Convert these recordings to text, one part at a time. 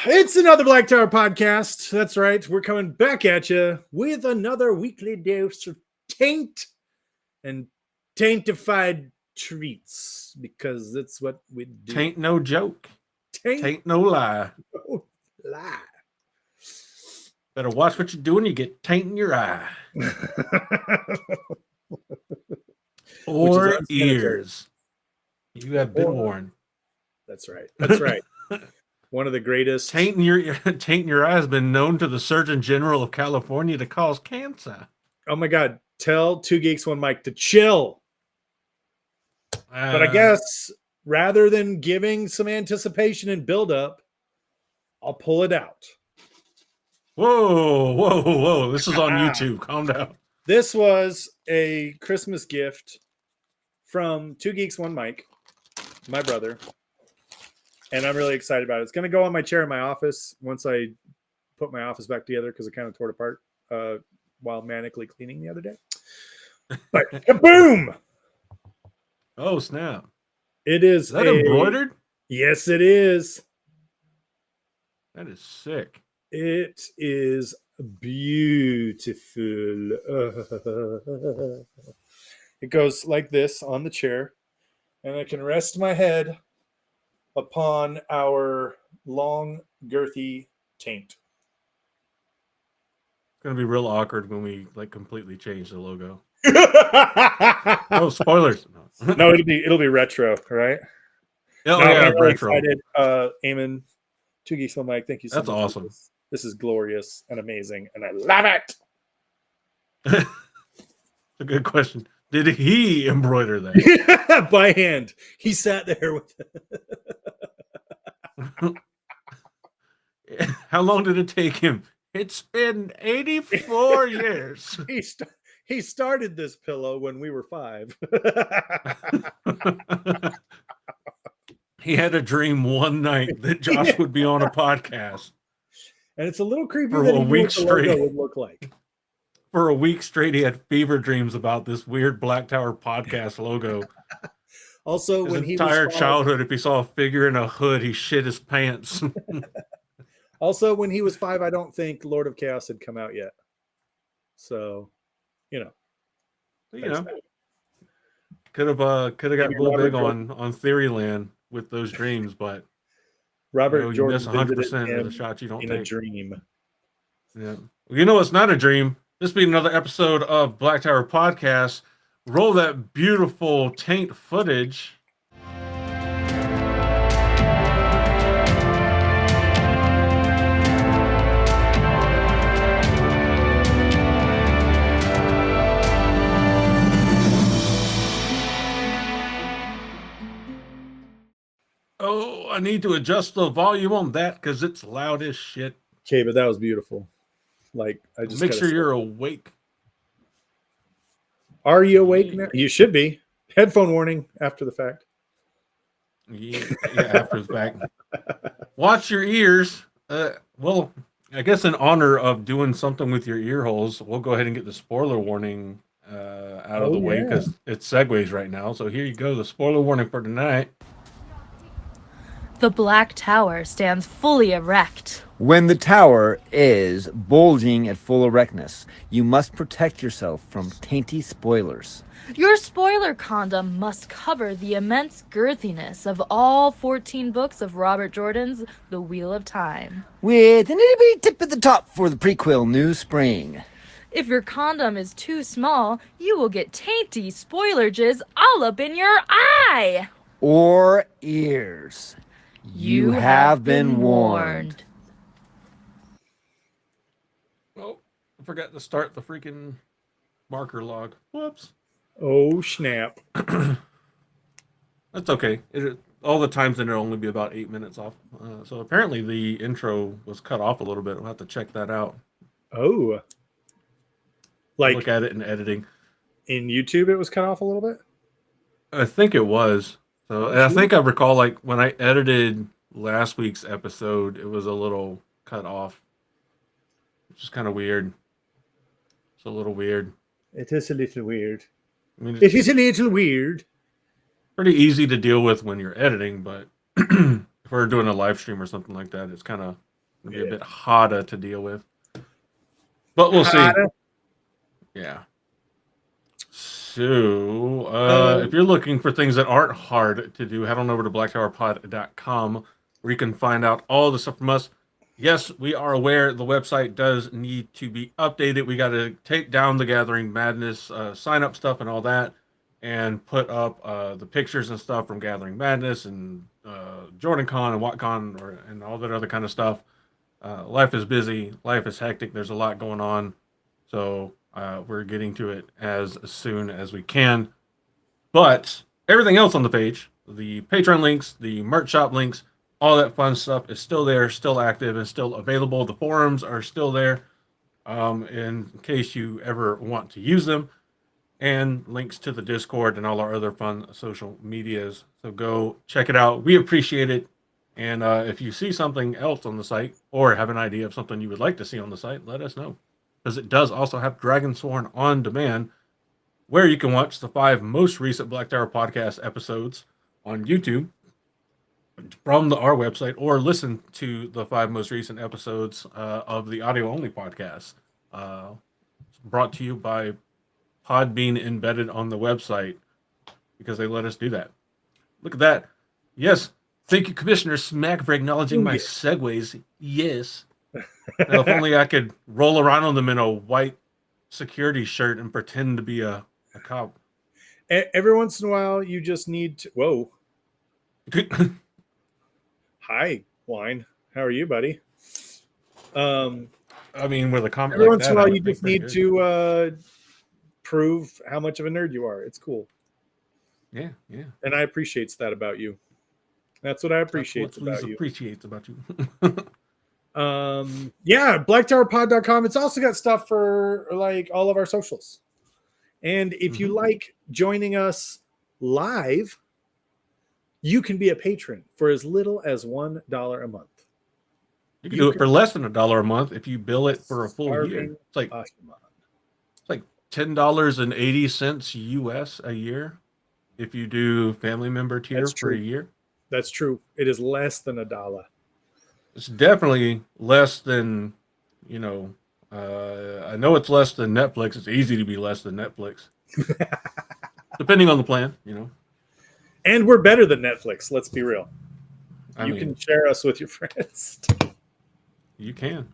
It's another Black Tower podcast. That's right. We're coming back at you with another weekly dose of taint and taintified treats because that's what we do. Tain't no joke. Taint Tain't no lie. no lie. Better watch what you're doing. You get taint in your eye or ears. You have been warned. That's right. That's right. One of the greatest. Taint in your eye has been known to the Surgeon General of California to cause cancer. Oh my God. Tell Two Geeks, One Mic to chill. But I guess rather than giving some anticipation and buildup, I'll pull it out. Whoa. This is on YouTube. Calm down. This was a Christmas gift from Two Geeks, One Mic, my brother. And I'm really excited about it. It's going to go on my chair in my office once I put my office back together because it kind of tore it apart while manically cleaning the other day. But kaboom! Oh, snap. It is. Is that embroidered? Yes, it is. That is sick. It is beautiful. It goes like this on the chair, and I can rest my head upon our long, girthy taint. It's going to be real awkward when we completely change the logo. Oh, spoilers. No, it'll be retro, right? Oh, no, yeah, really retro. Excited. Eamon, Two Geeks, One Mic, thank you so much. That's awesome. This is glorious and amazing, and I love it. That's a good question. Did he embroider that? By hand. He sat there with How long did it take him? It's been 84 years. He started this pillow when we were 5. He had a dream one night that Josh would be on a podcast. And it's a little creepy for that a week what the logo straight would look like. For a week straight, he had fever dreams about this weird Black Tower podcast logo. Also, his when he entire was childhood, if he saw a figure in a hood, he shit his pants. Also, when he was 5, I don't think Lord of Chaos had come out yet. So, could have got real big on Theoryland with those dreams, but Robert you miss Jordan 100% of the shots you don't in take. A dream. Yeah, it's not a dream. This being another episode of Black Tower Podcast. Roll that beautiful taint footage. Oh, I need to adjust the volume on that because it's loud as shit. Okay, but that was beautiful. I just make sure you're awake. Are you awake now? You should be. Headphone warning after the fact. Yeah, after the fact. Watch your ears. Well, I guess in honor of doing something with your ear holes, we'll go ahead and get the spoiler warning out of the way because it segues right now. So here you go, the spoiler warning for tonight. The Black Tower stands fully erect. When the tower is bulging at full erectness, you must protect yourself from tainty spoilers. Your spoiler condom must cover the immense girthiness of all 14 books of Robert Jordan's The Wheel of Time. With an itty-bitty tip at the top for the prequel New Spring. If your condom is too small, you will get tainty spoiler jizz all up in your eye. Or ears. You have been warned. Oh, I forgot to start the freaking marker log. Whoops. Oh, snap. That's okay. All the times in it'll only be about 8 minutes off. So apparently the intro was cut off a little bit. We'll have to check that out. Oh. Look at it in editing. In YouTube, it was cut off a little bit? I think it was. So I think I recall when I edited last week's episode, it was a little cut off, which is kind of weird. It's a little weird. It is a little weird. I mean, it is a little weird. Pretty easy to deal with when you're editing, but if we're doing a live stream or something like that, it's kind of It'll be a bit harder to deal with. But we'll see. Harder. Yeah. So, if you're looking for things that aren't hard to do, head on over to blacktowerpod.com where you can find out all the stuff from us. Yes, we are aware the website does need to be updated. We got to take down the Gathering Madness sign up stuff and all that and put up the pictures and stuff from Gathering Madness and JordanCon and WatCon and all that other kind of stuff. Life is busy. Life is hectic. There's a lot going on. So we're getting to it as soon as we can. But everything else on the page, the Patreon links, the merch shop links, all that fun stuff is still there, still active, and still available. The forums are still there in case you ever want to use them. And links to the Discord and all our other fun social medias. So go check it out. We appreciate it. And if you see something else on the site or have an idea of something you would like to see on the site, let us know. Because it does also have Dragonsworn on demand, where you can watch the 5 most recent Black Tower podcast episodes on YouTube from our website, or listen to the 5 most recent episodes of the audio-only podcast. Brought to you by Podbean embedded on the website, because they let us do that. Look at that. Yes. Thank you, Commissioner Smack, for acknowledging my segues. Yes. Now, if only I could roll around on them in a white security shirt and pretend to be a cop. Every once in a while, you just need to. Whoa. Hi, Wine. How are you, buddy? I mean, with a comment every like once that, in a while, I you would just think need pretty good. to prove how much of a nerd you are. It's cool. Yeah, yeah. And I appreciate that about you. That's what I appreciate about you. Appreciates about you. Yeah, blacktowerpod.com. It's also got stuff for like all of our socials. And if you like joining us live, you can be a patron for as little as $1 a month. You can do it for less than $1 a month if you bill it for a full year. It's like $10.80 US a year if you do family member tier for a year. That's true. It is less than $1. It's definitely less than, I know it's less than Netflix. It's easy to be less than Netflix. Depending on the plan, And we're better than Netflix, let's be real. You can share us with your friends. You can.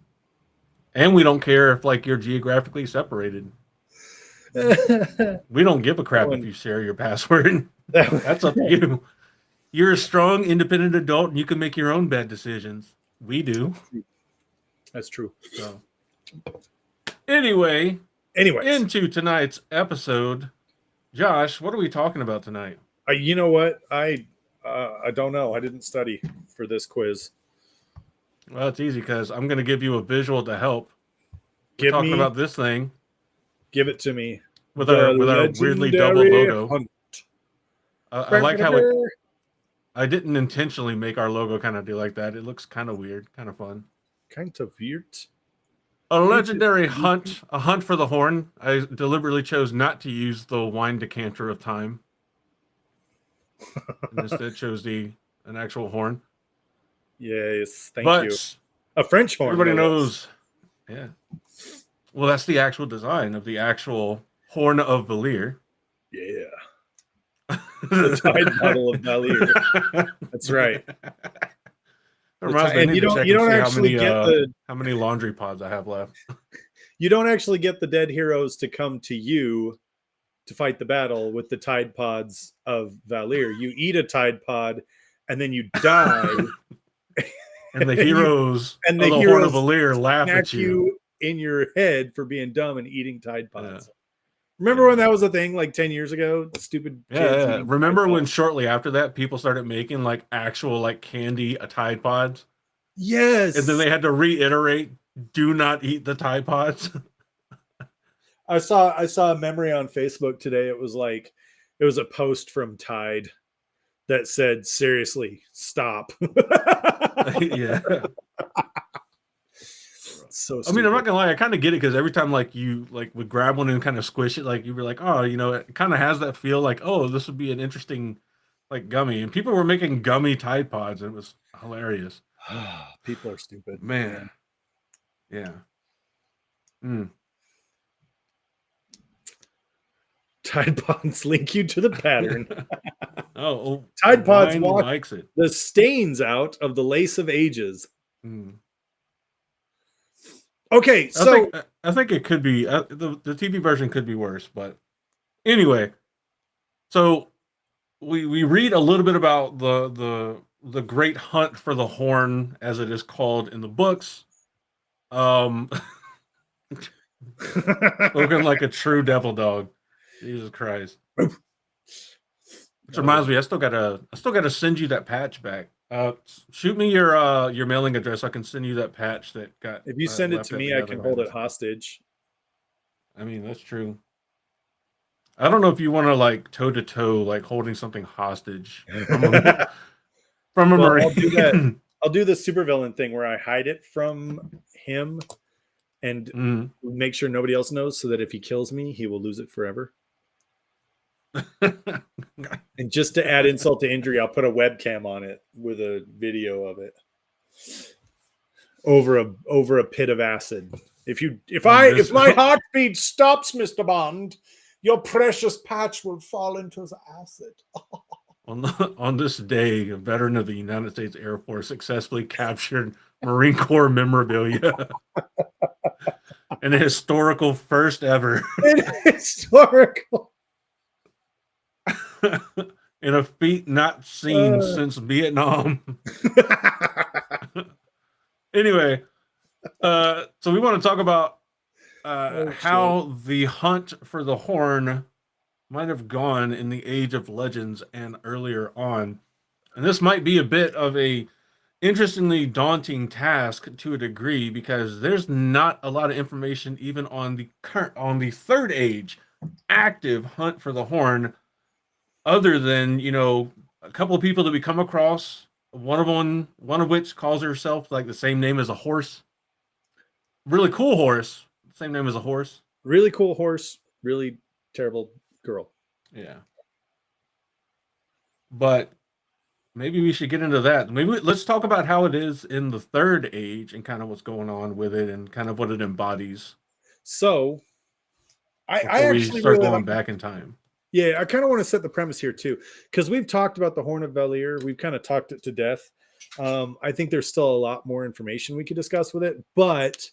And we don't care if you're geographically separated. We don't give a crap if you share your password. That's up to you. You're a strong, independent adult, and you can make your own bad decisions. We do. That's true. So, anyway, into tonight's episode. Josh, what are we talking about tonight? You know what? I don't know. I didn't study for this quiz. Well, it's easy because I'm going to give you a visual to help. We're talking about this thing. Give it to me. With our weirdly double logo. Hunt. I like how I didn't intentionally make our logo kind of do like that. It looks kind of weird, kind of fun. Kind of weird. A legendary hunt, a hunt for the horn. I deliberately chose not to use the wine decanter of time. And instead chose an actual horn. Yes, thank you. A French horn. Everybody knows. Yeah. Well, that's the actual design of the actual horn of Valir. Yeah. The Tide bottle of Valir. That's right. And you don't actually get how many laundry pods I have left. You don't actually get the dead heroes to come to you to fight the battle with the Tide pods of Valir. You eat a Tide pod and then you die. And the heroes of the Horn of Valir laugh at you in your head for being dumb and eating Tide pods. Yeah. Remember when that was a thing 10 years ago? The stupid kids. Yeah. Remember when shortly after that people started making actual candy Tide pods? Yes. And then they had to reiterate, do not eat the Tide pods. I saw a memory on Facebook today. It was a post from Tide that said, seriously, stop. Yeah. So stupid. I mean, I'm not gonna lie, I kind of get it because every time you would grab one and kind of squish it, you were like, oh, it kind of has that feel oh, this would be an interesting gummy. And people were making gummy Tide pods, and it was hilarious. People are stupid. Man. Yeah. Mm. Tide Pods link you to the pattern. Oh, Tide Pods wine wash likes it. the stains out of the lace of ages. Mm. Okay, so I think it could be the TV version could be worse, but anyway. So we read a little bit about the great hunt for the horn, as it is called in the books. Um, spoken like a true devil dog. Jesus Christ. Which reminds me, I still gotta send you that patch back. Shoot me your mailing address. I can send you that patch that got if you send it left to at me, the I other can hold items. it hostage. I mean, that's true. I don't know if you want to like toe to toe, like holding something hostage from a from a Well, I'll do that. marine. I'll do the supervillain thing where I hide it from him and Mm. make sure nobody else knows, so that if he kills me, he will lose it forever. And just to add insult to injury, I'll put a webcam on it with a video of it over a pit of acid. If my heartbeat stops, Mr. Bond, your precious patch will fall into the acid. On this day, a veteran of the United States Air Force successfully captured Marine Corps memorabilia in a historical first ever. Historical. In a feat not seen since Vietnam. Anyway, so we want to talk about how the hunt for the horn might have gone in the Age of Legends and earlier on. And this might be a bit of a interestingly daunting task to a degree, because there's not a lot of information even on the third age active hunt for the horn, other than a couple of people that we come across, one of which calls herself like the same name as a horse, really cool horse, same name as a horse. Really cool horse, really terrible girl. Yeah, but maybe we should get into that. Let's talk about how it is in the third age and kind of what's going on with it and kind of what it embodies. So I Before we actually start really going back in time. Yeah, I kind of want to set the premise here too, because we've talked about the Horn of Valir. We've kind of talked it to death. I think there's still a lot more information we could discuss with it, but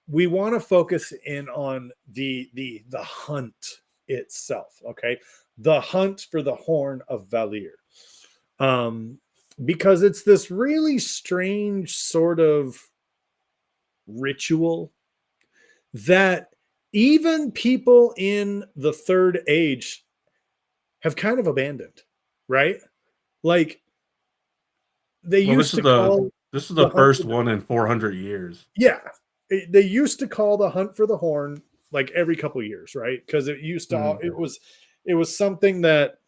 we want to focus in on the hunt itself. Okay, the hunt for the Horn of Valir, because it's this really strange sort of ritual that even people in the third age have kind of abandoned, right? Like they used to call this is the first one in 400 years. Yeah, they used to call the hunt for the horn like every couple of years, right? Because it used to it was something that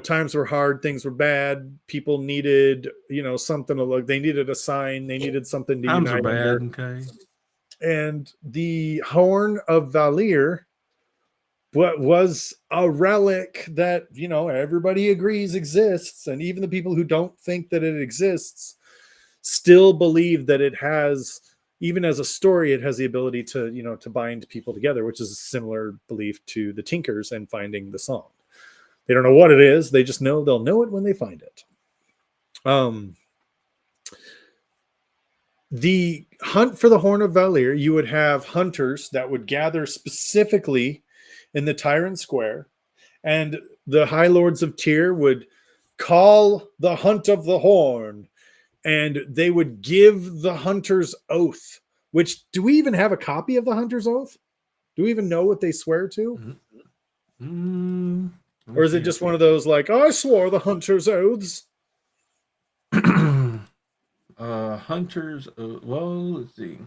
times were hard, things were bad, people needed something to look. They needed a sign, they needed something to Times are unite bad, under. okay. And the Horn of Valir was a relic that everybody agrees exists, and even the people who don't think that it exists still believe that it has, even as a story, it has the ability to to bind people together, which is a similar belief to the Tinkers and finding the song. They don't know what it is, they just know they'll know it when they find it. The hunt for the Horn of Valir, you would have hunters that would gather specifically in the Tyrant Square, and the High Lords of Tyr would call the hunt of the horn, and they would give the hunter's oath. Which, do we even have a copy of the hunter's oath? Do we even know what they swear to? Or is it just one of those like, I swore the hunter's oaths? Hunters. Well, let's see.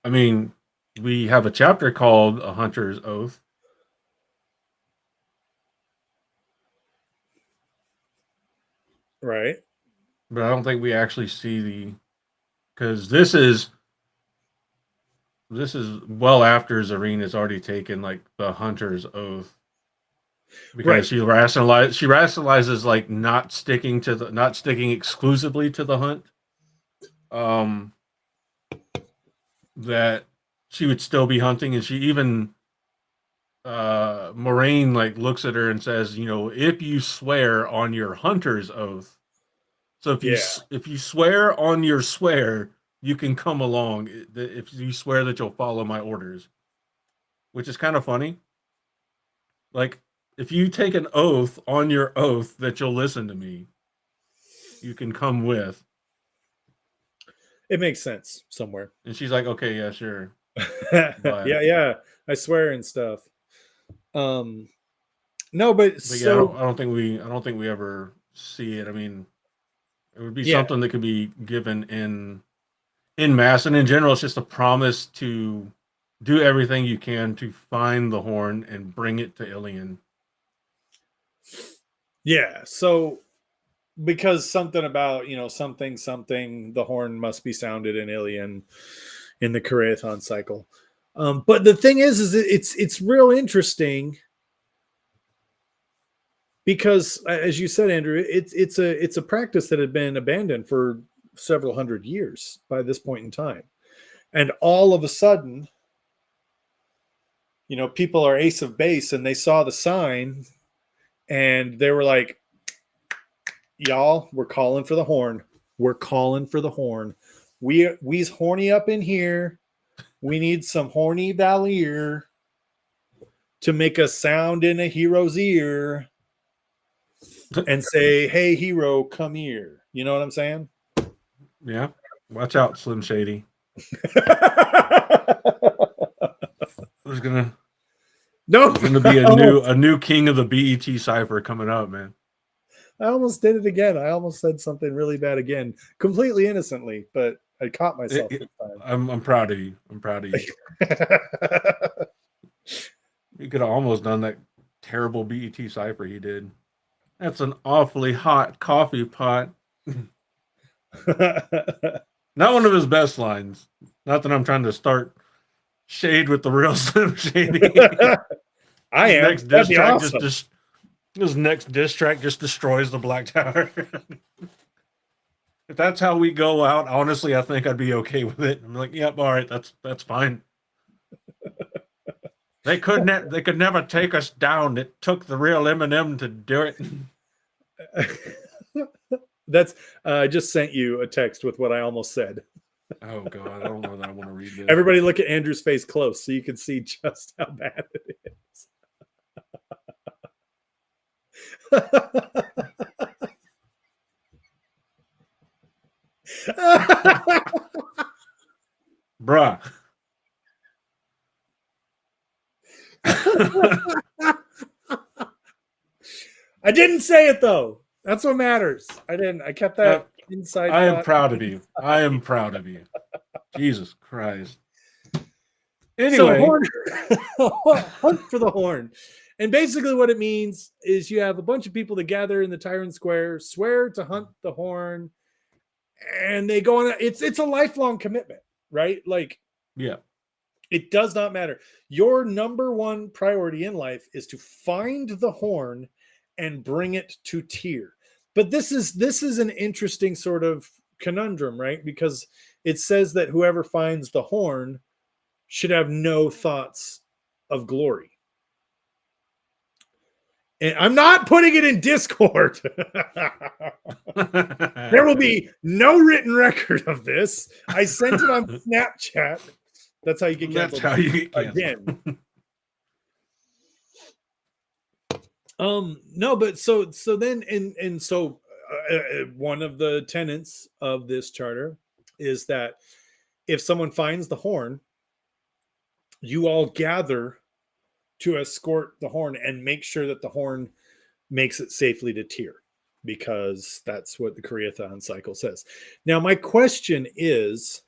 I mean, we have a chapter called A Hunter's Oath. Right. But I don't think we actually see because this is well after Zareen has already taken like the Hunter's Oath. because Right. she rationalizes like not sticking exclusively to the hunt. That she would still be hunting, and she even Moraine like looks at her and says, you know, if you swear on your hunter's oath, so if you swear on your swear, you can come along. If you swear that you'll follow my orders, which is kind of funny. Like, if you take an oath on your oath that you'll listen to me, you can come with. It makes sense somewhere. And she's like, okay, yeah, sure. Yeah. I swear and stuff. No, but yeah, I don't think we ever see it. I mean, it would be something that could be given in mass, and in general, it's just a promise to do everything you can to find the horn and bring it to Ilion. Yeah, so because something about, something, the horn must be sounded in Ilion in the Karaethon cycle. But the thing is it's real interesting because, as you said, Andrew, it's a practice that had been abandoned for several hundred years by this point in time, and all of a sudden, people are ace of base, and they saw the sign, and they were like, y'all, we're calling for the horn. We're calling for the horn. We's horny up in here. We need some horny Valier to make a sound in a hero's ear and say, hey, hero, come here. You know what I'm saying? Yeah. Watch out, Slim Shady. There's gonna be a new king of the BET cipher coming up, man. I almost did it again. I almost said something really bad again, completely innocently, but I caught myself this time. I'm proud of you. I'm proud of you. You could have almost done that terrible BET cipher he did. That's an awfully hot coffee pot. Not one of his best lines. Not that I'm trying to start shade with the real Slim Shady. I am. Next diss track his next diss track just destroys the Black Tower. If that's how we go out, honestly, I think I'd be okay with it. I'm like, yep, all right, that's fine. They could never take us down. It took the real Eminem to do it. That's I just sent you a text with what I almost said. Oh God, I don't know that I want to read this. Everybody look at Andrew's face close so you can see just how bad it is. Bruh. I didn't say it though. That's what matters. I didn't. I kept that inside. I am proud of you. I am proud of you. Jesus Christ. Anyway, hunt for the horn. And basically what it means is you have a bunch of people that gather in the Tyrant Square, swear to hunt the horn, and they go on. It's a lifelong commitment, right? Like, yeah. It does not matter. Your number one priority in life is to find the horn and bring it to Tyr. But this is an interesting sort of conundrum, right? Because it says that whoever finds the horn should have no thoughts of glory. And I'm not putting it in Discord. There will be no written record of this. I sent it on Snapchat. That's how you get canceled. That's how you get canceled. Again. No, but so then one of the tenets of this charter is that if someone finds the horn, you all gather to escort the horn and make sure that the horn makes it safely to Tyr, because that's what the Karaethon cycle says. Now, my question is,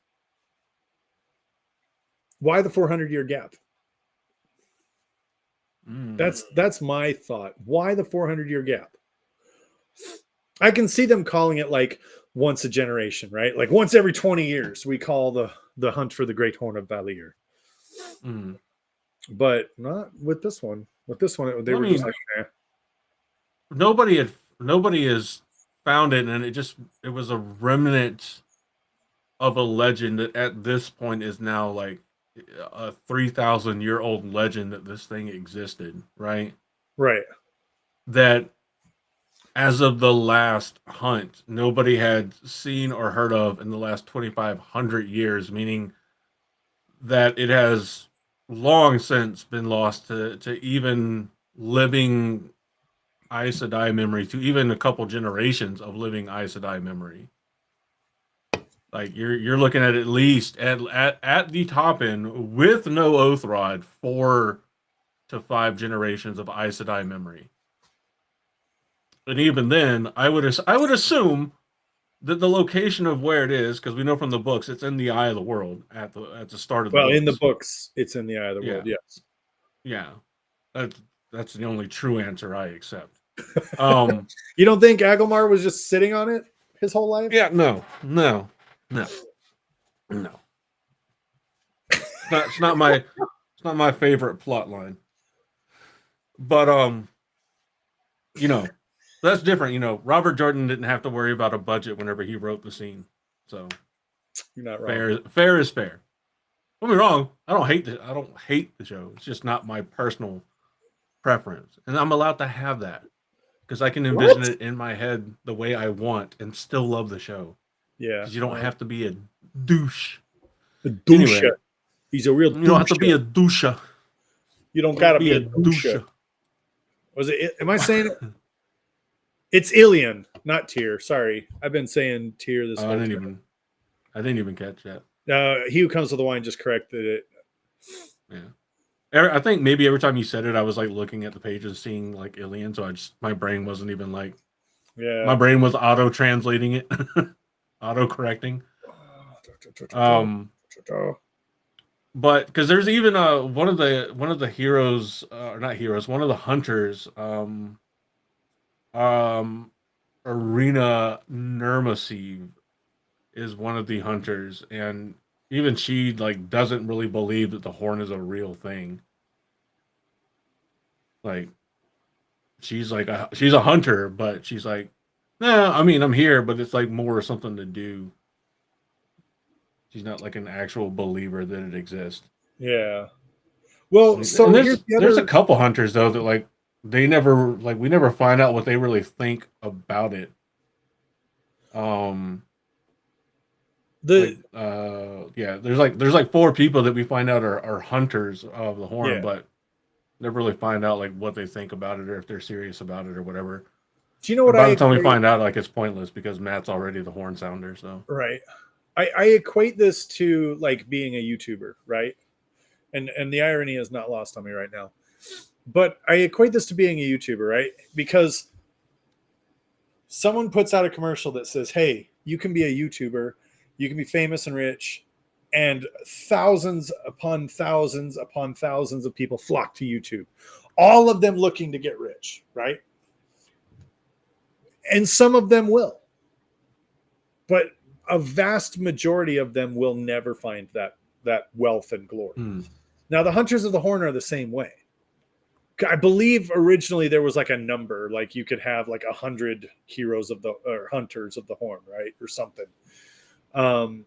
why the 400-year gap? That's my thought. Why the 400-year gap? I can see them calling it like once a generation, right? Like once every 20 years, we call the hunt for the Great Horn of Valier. But not with this one. With this one, they were just like, eh. nobody has found it, and it was a remnant of a legend that at this point is now like a 3,000-year-old legend that this thing existed, right? Right. That as of the last hunt, nobody had seen or heard of in the last 2,500 years, meaning that it has long since been lost to even living Aes Sedai memory, to even a couple generations of living Aes Sedai memory. Like you're looking at least at the top end with no Oathrod 4 to 5 generations of Aes Sedai memory. And even then, I would assume that the location of where it is, because we know from the books, it's in the Eye of the World at the start of the Well, books. in the books, it's in the Eye of the World. Yeah. Yes. Yeah, that's the only true answer I accept. You don't think Agilmar was just sitting on it his whole life? Yeah, no. It's not my favorite plot line. But that's different. Robert Jordan didn't have to worry about a budget whenever he wrote the scene. So You're not wrong. fair is fair. Don't be wrong. I don't hate the show. It's just not my personal preference. And I'm allowed to have that. Because I can envision it in my head the way I want and still love the show. Yeah. Because you don't have to be a douche. A douche. Anyway, He's a real douche. you don't have to be a douche. You don't gotta be a douche. Was it? Am I saying it? It's Ilian, not Tyr. Sorry, I've been saying Tyr this whole time. I didn't even catch that. He who comes to the wine just corrected it. Yeah. I think maybe every time you said it, I was like looking at the pages, seeing like Ilian, so my brain wasn't even like, my brain was auto translating it, auto correcting. But because there's even one of the heroes, or not heroes, one of the hunters, Arena Nurmasiv is one of the hunters, and even she like doesn't really believe that the horn is a real thing. Like she's a hunter, but she's like, nah, I mean I'm here, but it's like more something to do. She's not like an actual believer that it exists. Yeah. Well, so there's a couple hunters though that like we never find out what they really think about it. There's like 4 people that we find out are hunters of the horn, but never really find out like what they think about it or if they're serious about it or whatever. Do you know what? By the time we find out, like it's pointless because Matt's already the horn sounder. So right, I equate this to like being a YouTuber, right? And the irony is not lost on me right now, but I equate this to being a YouTuber, right? Because someone puts out a commercial that says, "Hey, you can be a YouTuber, you can be famous and rich," and thousands upon thousands upon thousands of people flock to YouTube, all of them looking to get rich, right? And some of them will, but a vast majority of them will never find that wealth and glory. Now, the Hunters of the Horn are the same way. I believe originally there was like a number, like you could have like 100 heroes or Hunters of the Horn, right, or something. And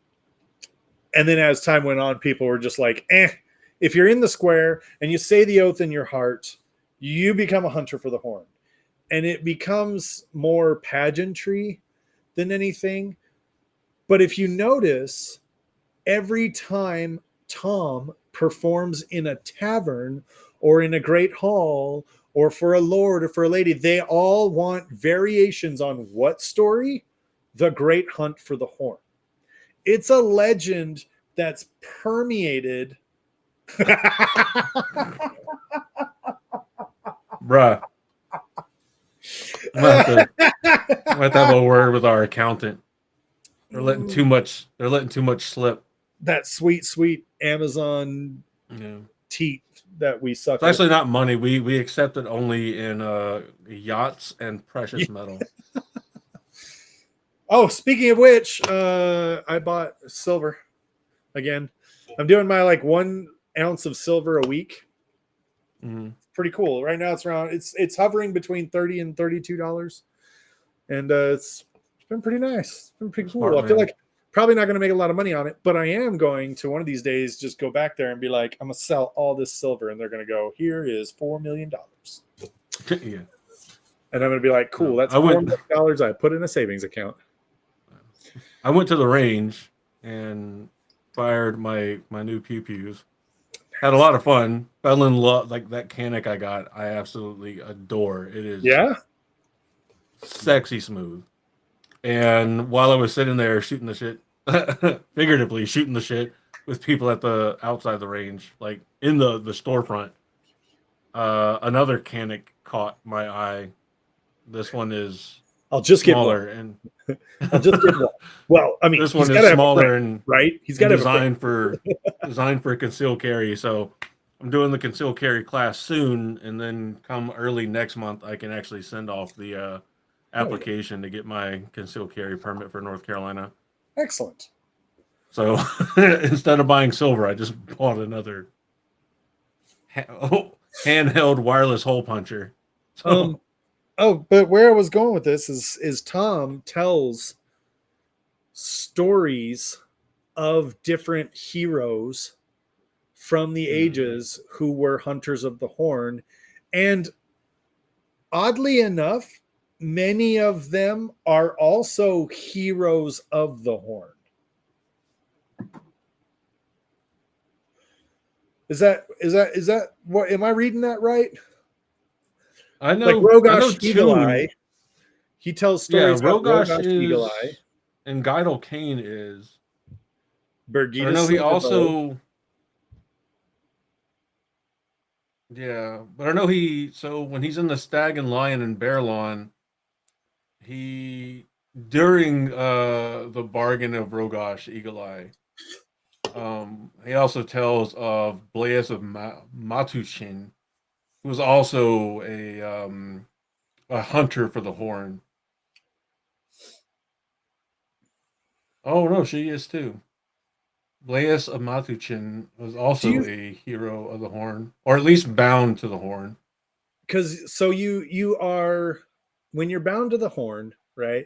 then as time went on, people were just like, if you're in the square and you say the oath in your heart, you become a hunter for the horn. And it becomes more pageantry than anything. But if you notice, every time Tom performs in a tavern or in a great hall or for a lord or for a lady, they all want variations on what story? The Great Hunt for the Horn. It's a legend that's permeated. Bruh. I'm gonna have to have a word with our accountant. They're letting too much slip. That sweet Amazon teat that we suck. It's actually not money. We accept it only in yachts and precious metal. Oh, speaking of which, I bought silver again. I'm doing my like 1 ounce of silver a week. pretty cool. Right now it's hovering between $30 and $32. And it's been pretty nice. It's been pretty cool. Smart, I feel man. like probably not going to make a lot of money on it, but I am going to one of these days just go back there and be like, I'm going to sell all this silver. And they're going to go, here is $4 million. Yeah. And I'm going to be like, cool, that's I $4 went- million I put in a savings account. I went to the range and fired my new pew pews. Had a lot of fun. Fell in love. Like that Canic I got, I absolutely adore. It is Yeah. sexy smooth. And while I was sitting there shooting the shit, figuratively shooting the shit with people at the outside the range, like in the storefront, another Canic caught my eye. This one is I'll just get smaller one. and I'll just get one. Well, I mean, this he's one gotta is have a smaller friend, and right? He's got to have a friend. designed for concealed carry. So I'm doing the concealed carry class soon, and then come early next month, I can actually send off the application to get my concealed carry permit for North Carolina. Excellent. So instead of buying silver, I just bought another handheld wireless hole puncher. So, But where I was going with this is Tom tells stories of different heroes from the ages who were hunters of the horn, and oddly enough, many of them are also heroes of the horn. Is that what, am I reading that right? I know, Like I know Rogosh Eagle two. Eye, he tells Yeah, stories about Rogosh Eagle is, Eye. and Guidal Kane is. Birgitta I know he Silverbow. also. Yeah, but I know so when he's in the Stag and Lion and Bear Lawn, he, during the bargain of Rogosh Eagle Eye, he also tells of Blaise of Matuchin, who was also a hunter for the horn. Oh no, she is too. Blaise of Matuchin was also a hero of the horn, or at least bound to the horn. Because so you are, when you're bound to the horn, right?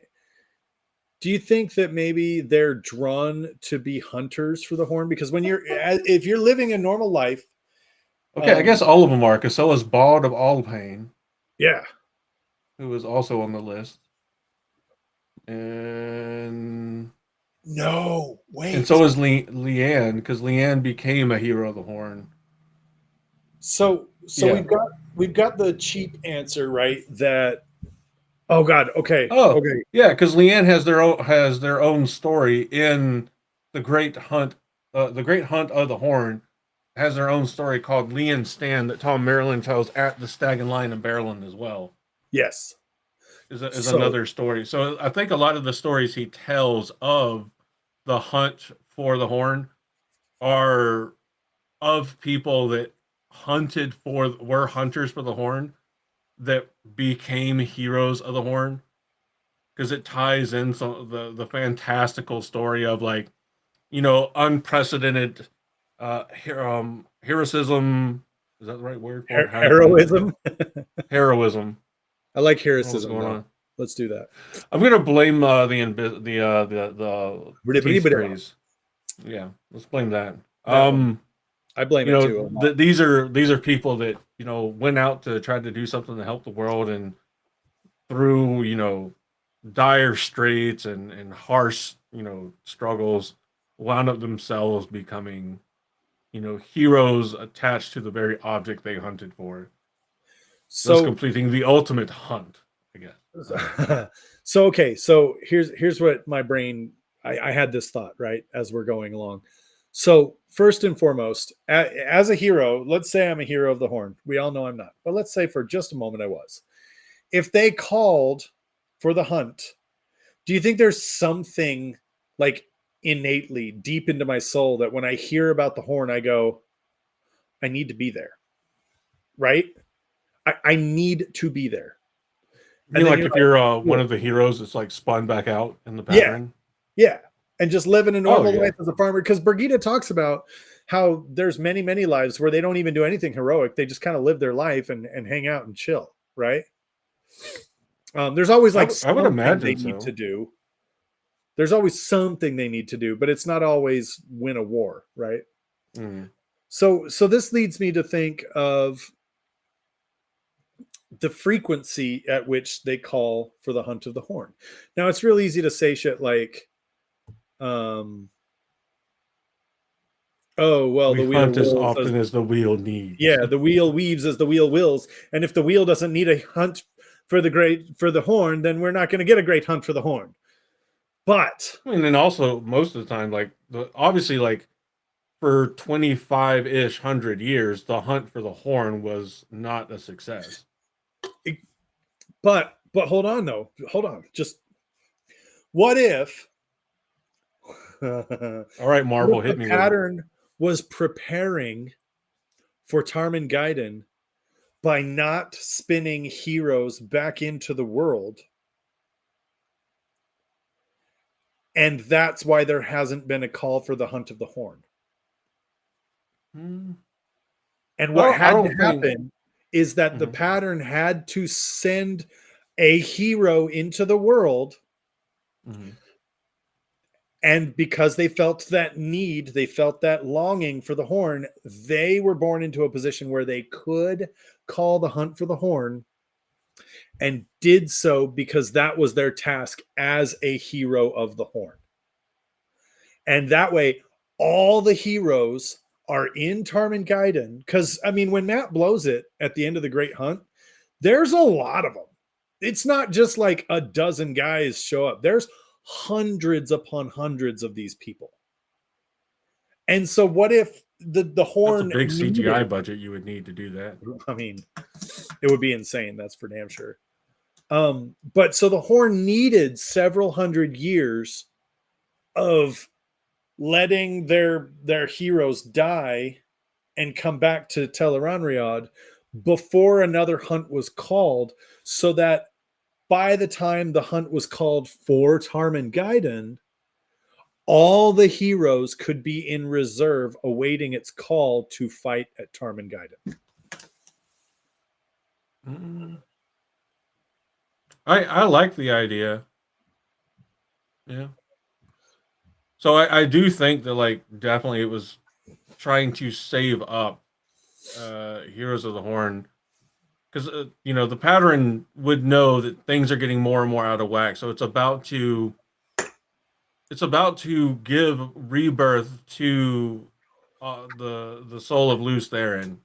Do you think that maybe they're drawn to be hunters for the horn? Because when if you're living a normal life, Okay, I guess all of them are, because so is Bald of Alpine, yeah, who is also on the list. And no, wait. and so is Leanne, because Leanne became a hero of the horn. So Yeah. we've got the cheap answer, right? That, oh God, okay. Oh, Okay. yeah, because Leanne has their own story in the Great Hunt. The Great Hunt of the Horn has their own story called Leanne Stand that Tom Maryland tells at the Stag and Lion in Bearland as well. Yes. Is another story. So I think a lot of the stories he tells of the hunt for the horn are of people that were hunters for the horn that became heroes of the horn, because it ties in some the fantastical story of, like, unprecedented heroism. Is that the right word for it? Heroism. Heroism. I like What's heroism. going Though. on? Let's do that. I'm gonna blame the teeth sprays. Yeah, let's blame that. I blame it too. These are people that went out to try to do something to help the world, and through dire straits and harsh struggles, wound up themselves becoming heroes attached to the very object they hunted for. Thus completing the ultimate hunt, I guess. So okay, so here's what my brain, I had this thought, right, as we're going along. So first and foremost, as a hero, let's say I'm a hero of the horn. We all know I'm not, but let's say for just a moment I was. If they called for the hunt, do you think there's something like innately deep into my soul that when I hear about the horn, I go, I need to be there, right? I need to be there. You like if you're one of the heroes that's like spun back out in the pattern? Yeah. And just living a normal life as a farmer. Because Birgitta talks about, how there's many lives where they don't even do anything heroic. They just kind of live their life and hang out and chill, right? There's always like I would something they imagine need so. to do. There's always something they need to do, but it's not always win a war, right? Mm. So this leads me to think of the frequency at which they call for the hunt of the horn. Now it's real easy to say shit like, oh well, We the wheel hunt as wills as often as the wheel needs. yeah, the wheel weaves as the wheel wills, and if the wheel doesn't need a hunt for the horn, then we're not going to get a great hunt for the horn. But And then also most of the time, like obviously, like for 25-ish hundred years, the hunt for the horn was not a success. but hold on though, hold on. Just what if? All right, Marvel, What if hit the me with it. pattern was preparing for Tarmangaiden by not spinning heroes back into the world. And that's why there hasn't been a call for the hunt of the horn. Hmm. And what I had don't to think- happen is that the Mhm. pattern had to send a hero into the world. Mhm. And because they felt that need, they felt that longing for the horn, they were born into a position where they could call the hunt for the horn and did so because that was their task as a hero of the horn. And that way, all the heroes are in Tarmangaiden. Because, I mean, when Matt blows it at the end of the Great Hunt, there's a lot of them. It's not just like a dozen guys show up, there's hundreds upon hundreds of these people. And so, what if the That's a horn big CGI needed, budget you would need to do that. I mean, it would be insane. That's for damn sure. But so the horn needed several hundred years of letting their heroes die and come back to Tel'aran'rhiod before another hunt was called, so that by the time the hunt was called for Tarmangaiden, all the heroes could be in reserve awaiting its call to fight at Tarmangaiden. Mm. I like the idea. Yeah. So I do think that like definitely it was trying to save up Heroes of the Horn because the pattern would know that things are getting more and more out of whack. So it's about to give rebirth to the soul of Luce Theron,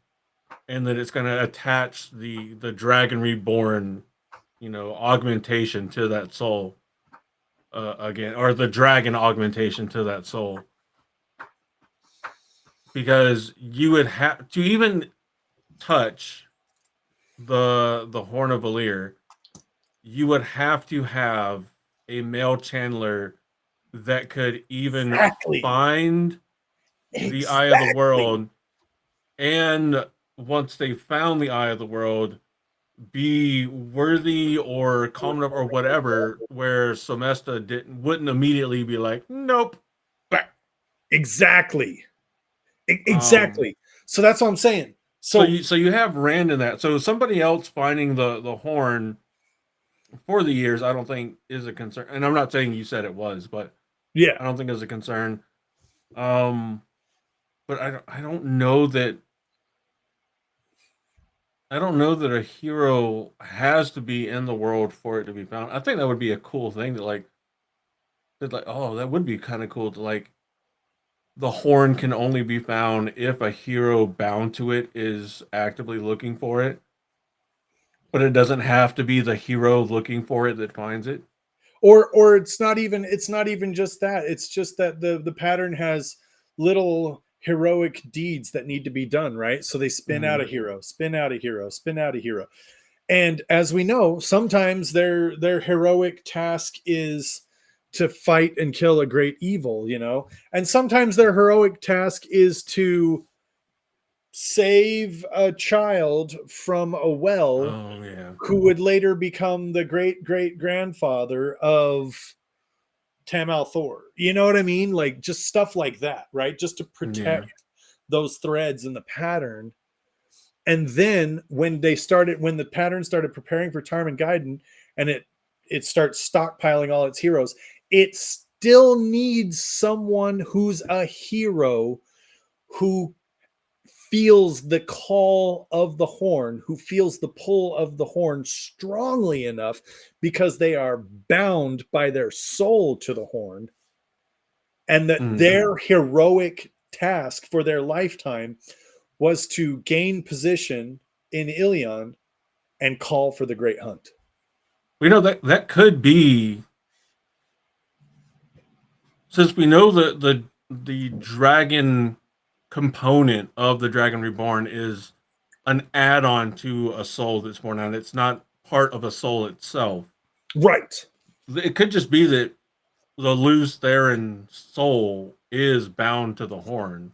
and that it's going to attach the Dragon Reborn, augmentation to that soul again, or the dragon augmentation to that soul, because you would have to even touch the Horn of Valir. You would have to have a male channeler that could even Exactly. find the Eye of the World, and once they found the Eye of the World, be worthy or calm enough or whatever, where Somesta wouldn't immediately be like, nope. Exactly. So that's what I'm saying. So you have Rand in that. So somebody else finding the horn for the years, I don't think is a concern. And I'm not saying you said it was, but yeah, I don't think it's a concern. But I don't know that a hero has to be in the world for it to be found. I think that would be a cool thing that would be kind of cool to like the horn can only be found if a hero bound to it is actively looking for it. But it doesn't have to be the hero looking for it that finds it. Or it's not even just that. It's just that the pattern has little heroic deeds that need to be done, right? So they spin out a hero, spin out a hero, spin out a hero. And as we know, sometimes their heroic task is to fight and kill a great evil, and sometimes their heroic task is to save a child from a well. Oh yeah. Who would later become the great great grandfather of Tam Althor. You know what I mean? Like just stuff like that, right? Just to protect those threads in the pattern. And then when the pattern started preparing for Tarmangaiden, and it starts stockpiling all its heroes, it still needs someone who's a hero, who feels the call of the horn, who feels the pull of the horn strongly enough, because they are bound by their soul to the horn, and that their heroic task for their lifetime was to gain position in Ilion and call for the great hunt. We know that could be, since we know the dragon component of the Dragon Reborn is an add-on to a soul that's born out. It's not part of a soul itself. Right. It could just be that the Luz Theron soul is bound to the horn.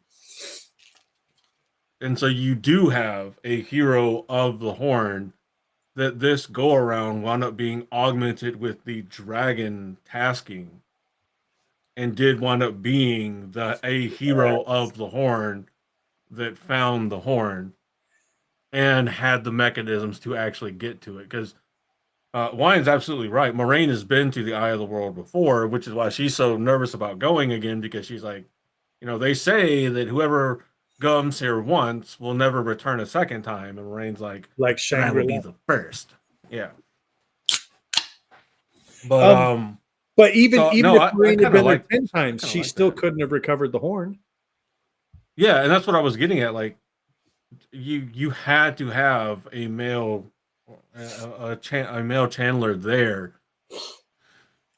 And so you do have a hero of the horn that this go around wound up being augmented with the dragon tasking, and did wind up being a hero of the horn that found the horn and had the mechanisms to actually get to it. Because Wyon's absolutely right. Moraine has been to the Eye of the World before, which is why she's so nervous about going again, because she's like, they say that whoever comes here once will never return a second time. And Moraine's like I will Shangri-La. be the first. Yeah. But But even so, if no, Moraine had been there 10 I times, kinda she like still that. couldn't have recovered the horn. Yeah, and that's what I was getting at. Like, you had to have a male male channeler there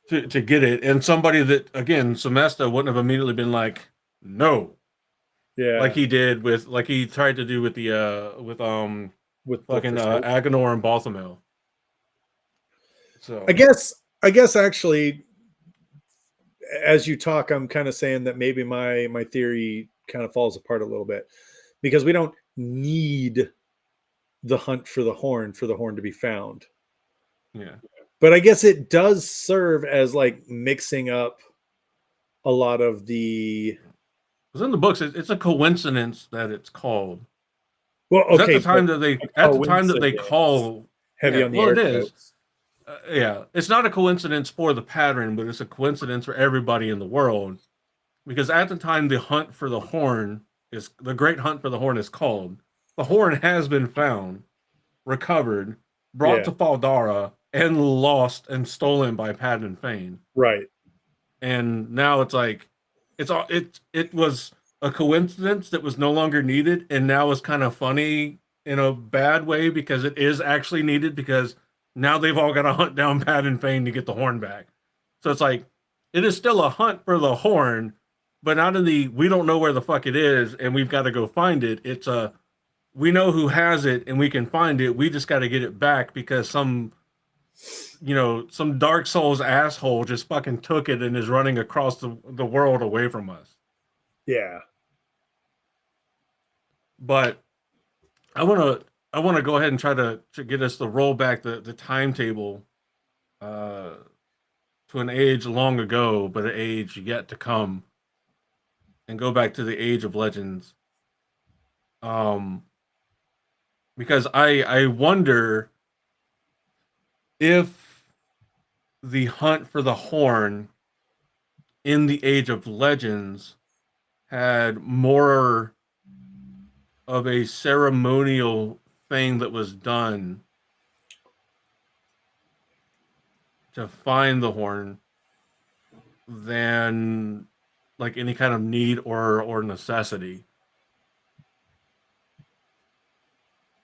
to get it, and somebody that, again, Semesta wouldn't have immediately been like, no, Yeah. like he tried to do with the With fucking the Forsake. Agenor and Balthamel. So I guess actually, as you talk, I'm kind of saying that maybe my theory kind of falls apart a little bit, because we don't need the hunt for the horn to be found. yeah. But I guess it does serve as like mixing up a lot of the. Because in the books, it's a coincidence that it's called. Well, 'Cause okay, at the time that they call, heavy yeah, on the well, air it is. quotes. Yeah, it's not a coincidence for the pattern, but it's a coincidence for everybody in the world. Because at the time the hunt for the horn is the great hunt for the horn is called, the horn has been found, recovered, brought Yeah. to Faldara, and lost and stolen by Padden Fane. Right. And now it's like it was a coincidence that was no longer needed, and now it's kind of funny in a bad way, because it is actually needed, because now they've all got to hunt down Padden Fane to get the horn back. So it's like, it is still a hunt for the horn, but not in the we don't know where the fuck it is and we've got to go find it. It's a we know who has it and we can find it. We just got to get it back because some Dark Souls asshole just fucking took it and is running across the world away from us. Yeah. But I want to go ahead and try to get us to roll back the timetable to an age long ago, but an age yet to come, and go back to the Age of Legends. Because I wonder if the hunt for the horn in the Age of Legends had more of a ceremonial thing that was done to find the horn than like any kind of need or necessity.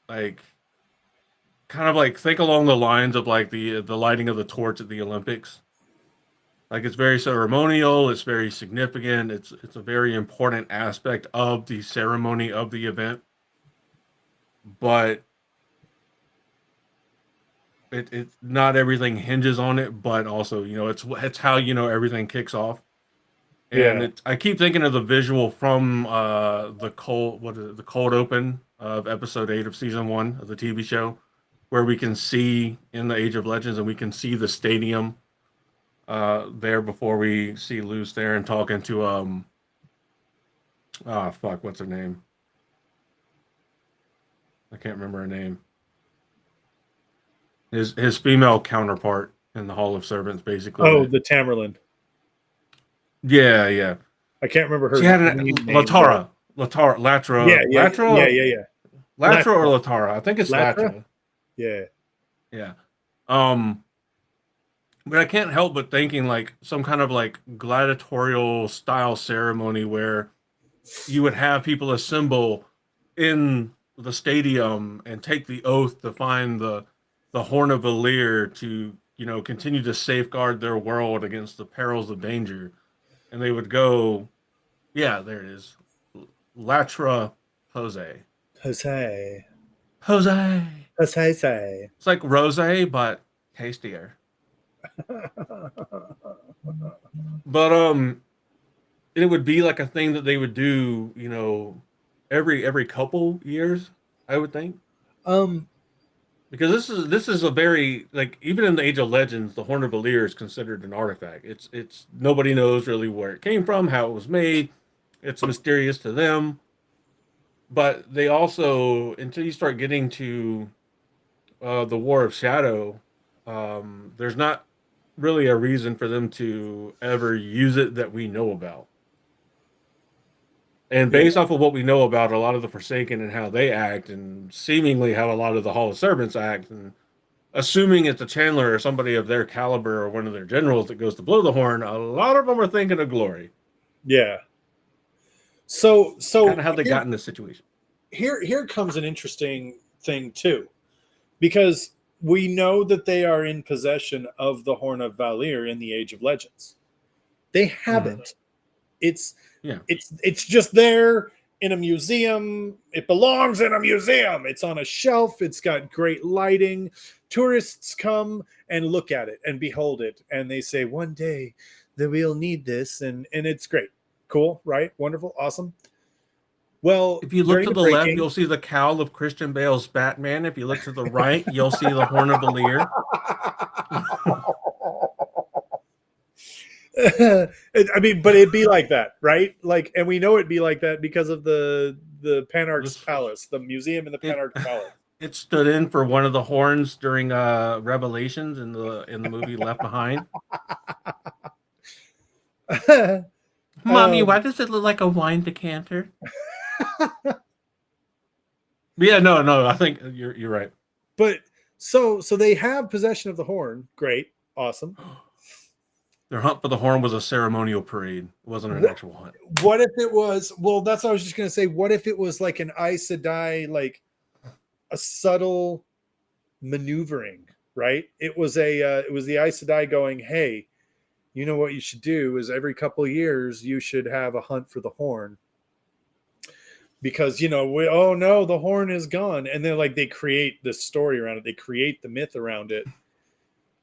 Like, kind of like, think along the lines of like the lighting of the torch at the Olympics. Like, it's very ceremonial, it's very significant, it's a very important aspect of the ceremony of the event. But it not everything hinges on it, but also, it's how everything kicks off. And Yeah. I keep thinking of the visual from the cold open of episode 8 of season 1 of the TV show, where we can see in the Age of Legends, and we can see the stadium there before we see Luz there and talking to Oh fuck, what's her name? I can't remember her name. His female counterpart in the Hall of Servants, basically. Oh, the Tamerlane. Yeah, yeah. I can't remember her She had an name. Latara, Yeah, Latra, yeah, yeah, Latra, yeah, yeah. Latra or Latra. Latara. I think it's Latra? Latra. Yeah. Yeah. But I can't help but thinking like some kind of like gladiatorial style ceremony where you would have people assemble in the stadium and take the oath to find the Horn of Valir to, continue to safeguard their world against the perils of danger. And they would go, yeah, there it is. Latra Jose. Jose. Jose. Jose. It's like rose, but tastier. But it would be like a thing that they would do, every couple years, I would think. um, Because this is a very like even in the Age of Legends, the Horn of Valir is considered an artifact. It's nobody knows really where it came from, how it was made. It's mysterious to them. But they also, until you start getting to the War of Shadow, there's not really a reason for them to ever use it that we know about. And yeah, based off of what we know about a lot of the Forsaken and how they act, and seemingly how a lot of the Hall of Servants act, and assuming it's a Chandler or somebody of their caliber or one of their generals that goes to blow the horn, a lot of them are thinking of glory. yeah. So Kind of how they got in this situation. here comes an interesting thing too, because we know that they are in possession of the Horn of Valir in the Age of Legends. They haven't. It's Yeah. it's just there in a museum. It belongs in a museum. It's on a shelf. It's got great lighting. Tourists come and look at it and behold it, and they say one day that we'll need this, and it's great, cool, right? Wonderful, awesome. Well, If you look during to the the left, breaking, you'll see the cowl of Christian Bale's Batman. If you look to the right, you'll see the Horn of Valir. I mean, but it'd be like that, right? Like, and we know it'd be like that because of the Panarch's Palace, the museum in the Panarch's Palace. It stood in for one of the horns during Revelations in the movie Left Behind. Mommy, why does it look like a wine decanter? Yeah, no, I think you're right. But so they have possession of the horn. Great, awesome. Their hunt for the horn was a ceremonial parade. It wasn't an actual hunt. What if it was? Well, that's what I was just gonna say. What if it was like an Aes Sedai, like a subtle maneuvering, right? It was the Aes Sedai going, hey, you know what you should do is every couple of years you should have a hunt for the horn, because oh no, the horn is gone, and then like they create this story around it, they create the myth around it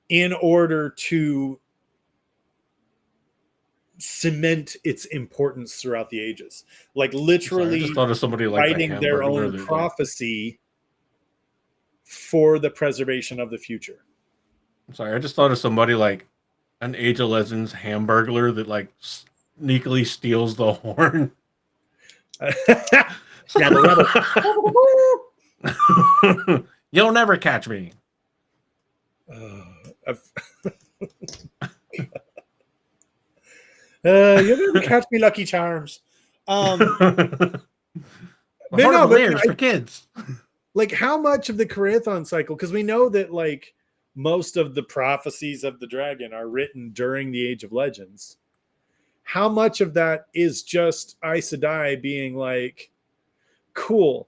in order to cement its importance throughout the ages, like literally I just thought of somebody like writing their own prophecy for the preservation of the future. I'm sorry, I just thought of somebody like an Age of Legends hamburglar that like sneakily steals the horn. You'll never catch me. You'll never catch me, Lucky Charms. The Horn of Valir is for kids. Like, how much of the Carathon cycle? Because we know that like most of the prophecies of the dragon are written during the Age of Legends. How much of that is just Aes Sedai being like, cool,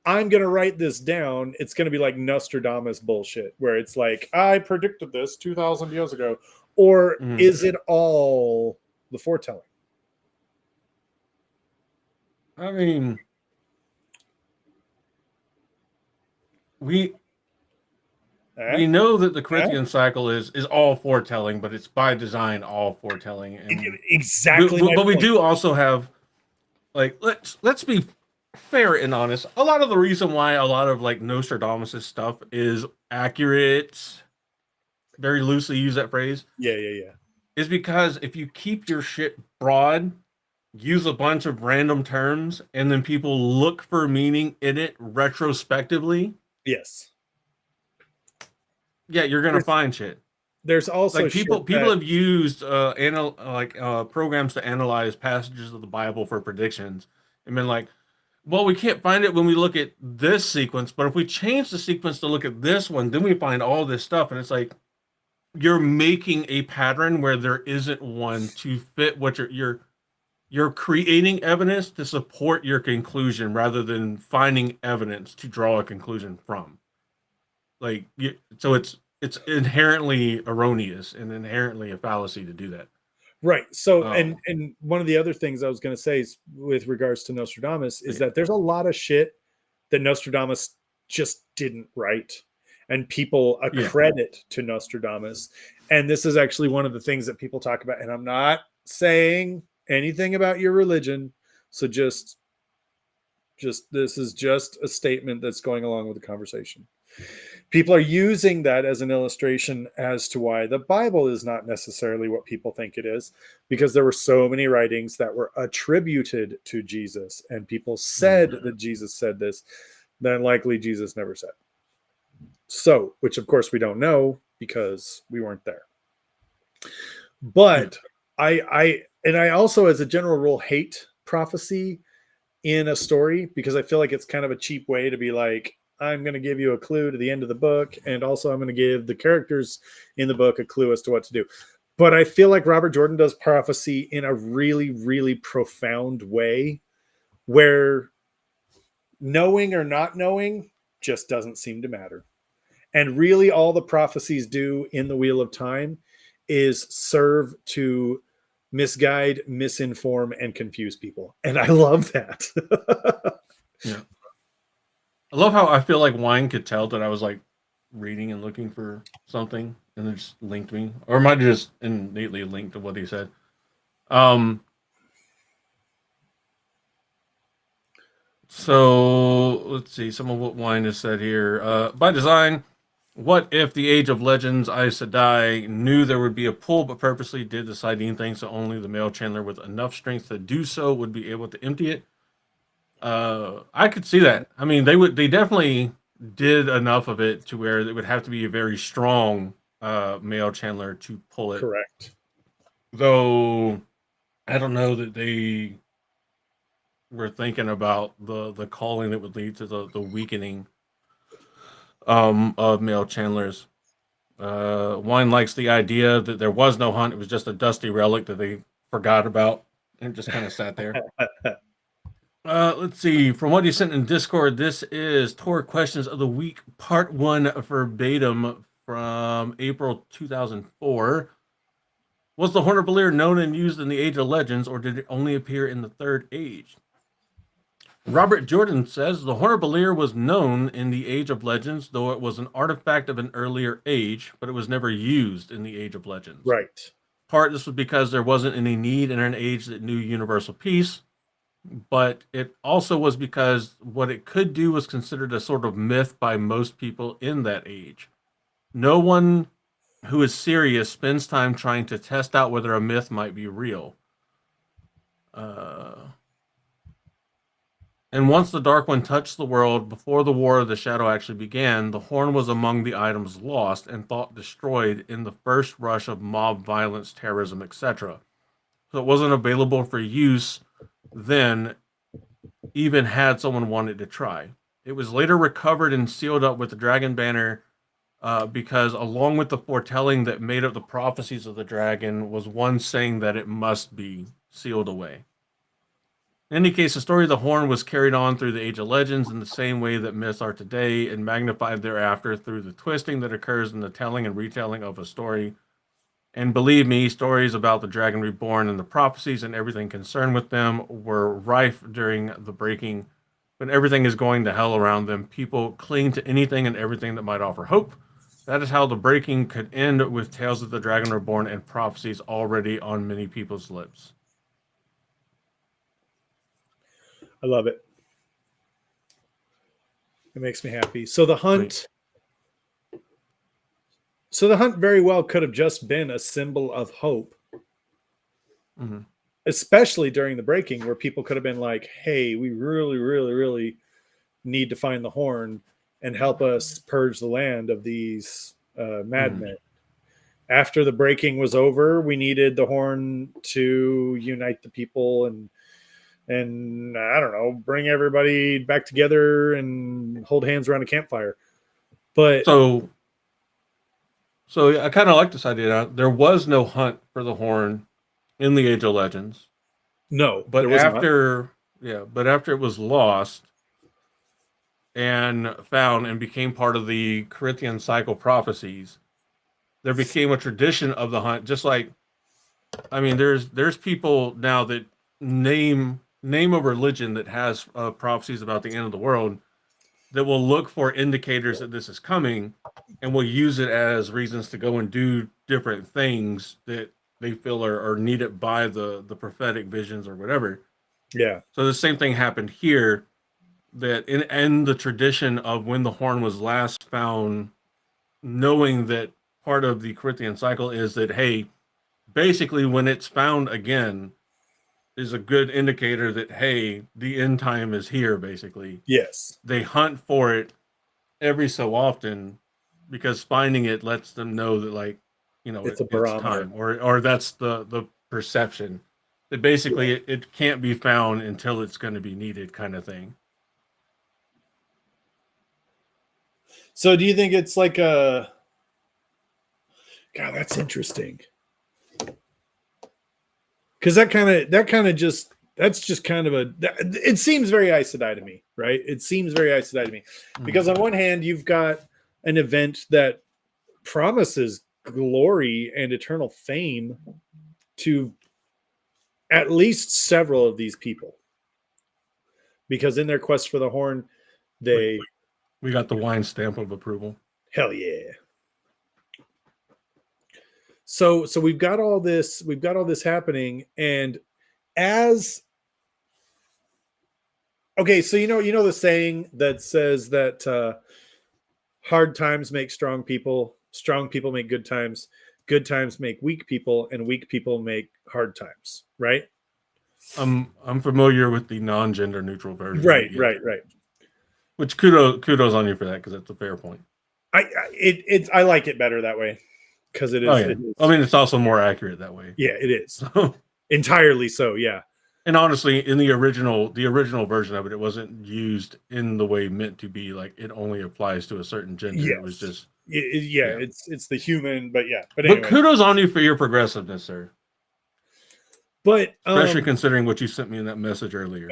I'm going to write this down. It's going to be like Nostradamus bullshit, where it's like, I predicted this 2,000 years ago. Or is it all the foretelling? I mean, we know that the Corinthian cycle is all foretelling, but it's by design all foretelling. And exactly. But we do also have, like, let's be fair and honest. A lot of the reason why a lot of like Nostradamus' stuff is accurate, very loosely use that phrase. Yeah. Is because if you keep your shit broad, use a bunch of random terms and then people look for meaning in it retrospectively, Yes. yeah, you're gonna find shit. There's also Like people shit people that, have used programs to analyze passages of the Bible for predictions and been like, well, we can't find it when we look at this sequence, but if we change the sequence to look at this one, then we find all this stuff. And it's like you're making a pattern where there isn't one to fit what you're creating evidence to support your conclusion rather than finding evidence to draw a conclusion from. Like so it's inherently erroneous and inherently a fallacy to do that. right. So, Oh, and one of the other things I was going to say is with regards to Nostradamus is yeah. that there's a lot of shit that Nostradamus just didn't write, and people Yeah. accredit to Nostradamus. And this is actually one of the things that people talk about. And I'm not saying anything about your religion, so just this is just a statement that's going along with the conversation. People are using that as an illustration as to why the Bible is not necessarily what people think it is, because there were so many writings that were attributed to Jesus, and people said that Jesus said this, then likely Jesus never said. So, which of course we don't know because we weren't there. But I also, as a general rule, hate prophecy in a story because I feel like it's kind of a cheap way to be like, I'm going to give you a clue to the end of the book, and also I'm going to give the characters in the book a clue as to what to do. But I feel like Robert Jordan does prophecy in a really, really profound way where knowing or not knowing just doesn't seem to matter. And really, all the prophecies do in the Wheel of Time is serve to misguide, misinform, and confuse people. And I love that. Yeah. I love how I feel like wine could tell that I was like reading and looking for something and then just linked me. Or might have just innately linked to what he said. Um so let's see some of what wine has said here. By design, what if the Age of Legends Aes Sedai knew there would be a pull but purposely did the Sidene thing so only the male Chandler with enough strength to do so would be able to empty it? I could see that. I mean, they definitely did enough of it to where it would have to be a very strong male Chandler to pull it. Correct. Though I don't know that they were thinking about the calling that would lead to the weakening of male Chandlers. Wine likes the idea that there was no hunt; it was just a dusty relic that they forgot about and just kind of sat there. Let's see. From what you sent in Discord, this is Tor Questions of the Week, Part 1 verbatim from April 2004. Was the Horn of Valyr known and used in the Age of Legends, or did it only appear in the Third Age? Robert Jordan says the Horn of Valyr was known in the Age of Legends, though it was an artifact of an earlier age, but it was never used in the Age of Legends. Right. Part this was because there wasn't any need in an age that knew universal peace, but it also was because what it could do was considered a sort of myth by most people in that age. No one who is serious spends time trying to test out whether a myth might be real. And once the Dark One touched the world, before the War of the Shadow actually began, the horn was among the items lost and thought destroyed in the first rush of mob violence, terrorism, etc. So it wasn't available for use then, even had someone wanted to try. It was later recovered and sealed up with the dragon banner because, along with the foretelling that made up the prophecies of the dragon, was one saying that it must be sealed away. In any case, the story of the horn was carried on through the Age of Legends in the same way that myths are today and magnified thereafter through the twisting that occurs in the telling and retelling of a story. And believe me, stories about the Dragon Reborn and the prophecies and everything concerned with them were rife during the breaking. When everything is going to hell around them, people cling to anything and everything that might offer hope. That is how the breaking could end, with tales of the Dragon Reborn and prophecies already on many people's lips. I love it. It makes me happy. So the hunt. So the hunt very well could have just been a symbol of hope. Mm-hmm. especially during the breaking where people could have been like, hey, we really, really, really need to find the horn and help us purge the land of these madmen. After the breaking was over, we needed the horn to unite the people and I don't know, bring everybody back together and hold hands around a campfire. But So I kind of like this idea. Now, there was no hunt for the horn in the Age of Legends, no, but there was not. but after it was lost and found and became part of the Corinthian cycle prophecies, there became a tradition of the hunt. Just like, I mean, there's people now that name a religion that has prophecies about the end of the world that will look for indicators that this is coming and will use it as reasons to go and do different things that they feel are needed by the prophetic visions or whatever. Yeah. So the same thing happened here, that in the tradition of when the horn was last found, knowing that part of the Corinthian cycle is that, hey, basically when it's found again is a good indicator that, hey, the end time is here, basically. Yes. They hunt for it every so often because finding it lets them know that, like, you know, It's a it's barometer. time, or that's the perception that basically it can't be found until it's going to be needed, kind of thing. So do you think it's like a God, that's interesting. Because that's just kind of it seems very Aes Sedai to me, right? It seems very Aes Sedai to me. Because on one hand, you've got an event that promises glory and eternal fame to at least several of these people. Because in their quest for the horn, they We got the wine stamp of approval. hell yeah. So we've got all this happening, and as okay, so you know the saying that says that hard times make strong people make good times make weak people, and weak people make hard times, right? I'm familiar with the non-gender neutral version. Right, Yeah. right. Which kudos on you for that, because that's a fair point. I like it better that way because it is. Oh yeah, It is, I mean, it's also more accurate that way. yeah, it is So, entirely so. Yeah, and honestly, in the original version of it, it wasn't used in the way meant to be. Like, it only applies to a certain gender. yes. It was just yeah. It's the human, but yeah. But But anyway, kudos on you for your progressiveness, sir. but Especially considering what you sent me in that message earlier.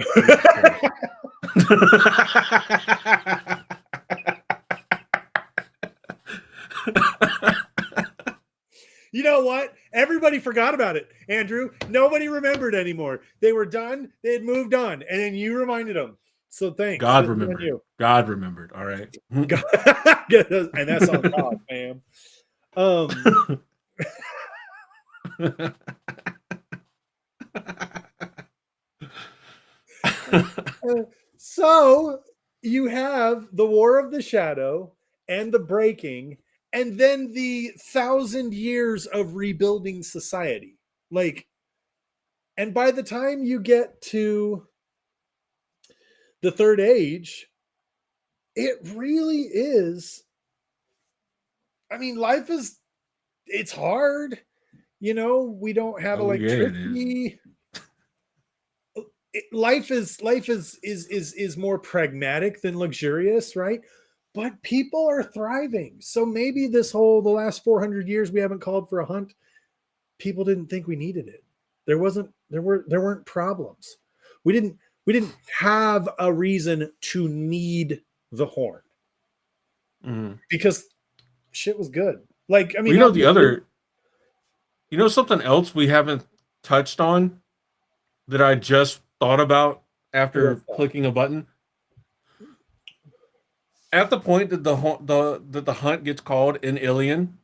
you know what? Everybody forgot about it, Andrew. Nobody remembered anymore. They were done. They had moved on, and then you reminded them. So thanks. God remembered. God remembered. All right. And that's on God, fam. So you have the War of the Shadow and the breaking, and then the 1,000 years of rebuilding society. Like, and by the time you get to the Third Age, it really is. I mean, it's hard. You know, we don't have electricity. Life is more pragmatic than luxurious, right? But people are thriving. So maybe the last 400 years we haven't called for a hunt. People didn't think we needed it. There weren't problems. We didn't have a reason to need the horn because shit was good. Like, I mean, something else we haven't touched on that I just thought about after clicking a button. At the point that the hunt gets called in Ilion,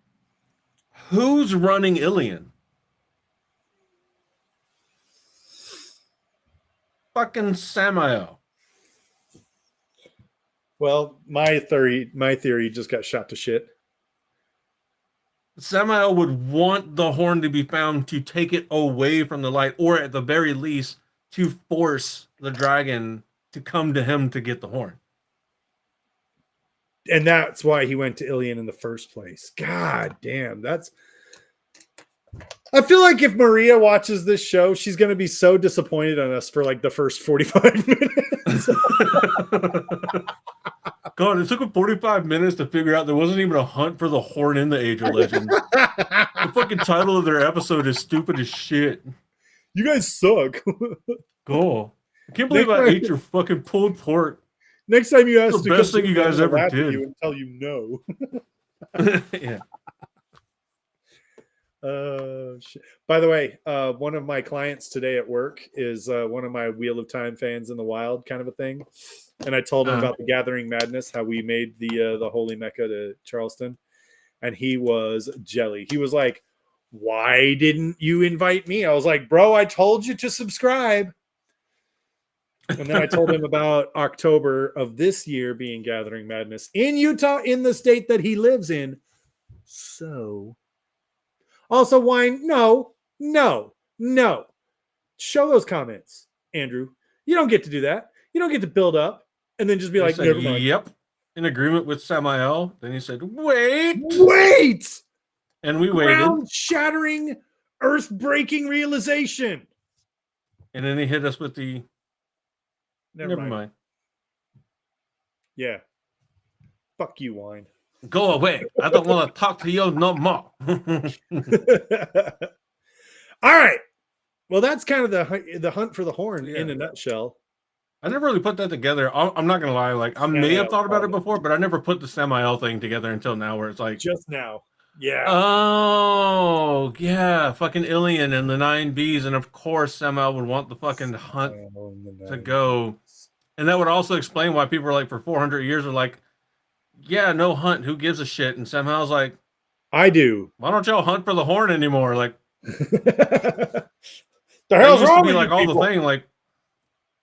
who's running Ilion? Fucking Samael. Well, my theory just got shot to shit. Samael would want the horn to be found to take it away from the light, or at the very least, to force the dragon to come to him to get the horn. And that's why he went to Ilion in the first place. God damn, that's. I feel like if Maria watches this show, she's going to be so disappointed on us for like the first 45 minutes. God, it took him 45 minutes to figure out there wasn't even a hunt for the horn in the Age of Legends. The fucking title of their episode is stupid as shit. You guys suck. Cool. I can't believe I ate your fucking pulled pork. Next time you ask, It's the best thing you guys ever did. You and tell you no. Yeah. Shit. By the way, one of my clients today at work is one of my Wheel of Time fans in the wild kind of a thing. And I told him about the Gathering Madness, how we made the Holy Mecca to Charleston. And he was jelly. He was like, why didn't you invite me? I was like, bro, I told you to subscribe. And then I told him about October of this year being Gathering Madness in Utah, in the state that he lives in. So... Also, wine, no. Show those comments, Andrew. You don't get to do that. You don't get to build up and then just be like, said, never mind. Yep. In agreement with Samael. Then he said, wait. And we waited. Ground-shattering, earth-breaking realization. And then he hit us with the, never mind. Yeah. Fuck you, wine. Go away. I don't want to talk to you no more. All right. Well, that's kind of the hunt for the horn in a nutshell. I never really put that together. I'm not going to lie. Like, I may have thought about it before, but I never put the Samael thing together until now, where it's like, just now. Yeah. Oh, yeah. Fucking Ilion and the 9Bs. And of course, Samael would want the fucking hunt to go. And that would also explain why people are like, for 400 years, are like, yeah, no hunt. Who gives a shit? And Samael's like, I do. Why don't y'all hunt for the horn anymore? Like, the hell's wrong with like you all people? the thing. Like,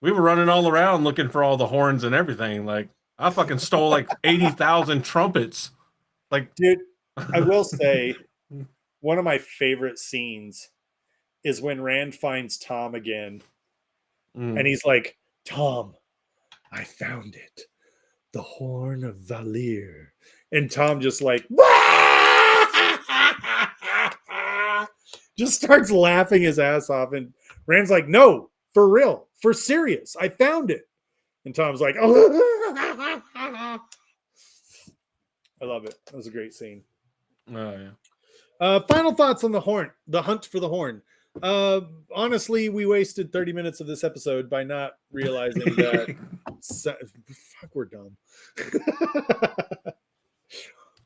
we were running all around looking for all the horns and everything. Like, I fucking stole like 80,000 trumpets. Like, dude, I will say one of my favorite scenes is when Rand finds Tom again, and he's like, Tom, I found it. The horn of Valir. And Tom just like just starts laughing his ass off. And Rand's like, no, for real, for serious. I found it. And Tom's like, oh. I love it. That was a great scene. Oh, yeah. Final thoughts on the horn, the hunt for the horn. Honestly, we wasted 30 minutes of this episode by not realizing that fuck, we're dumb.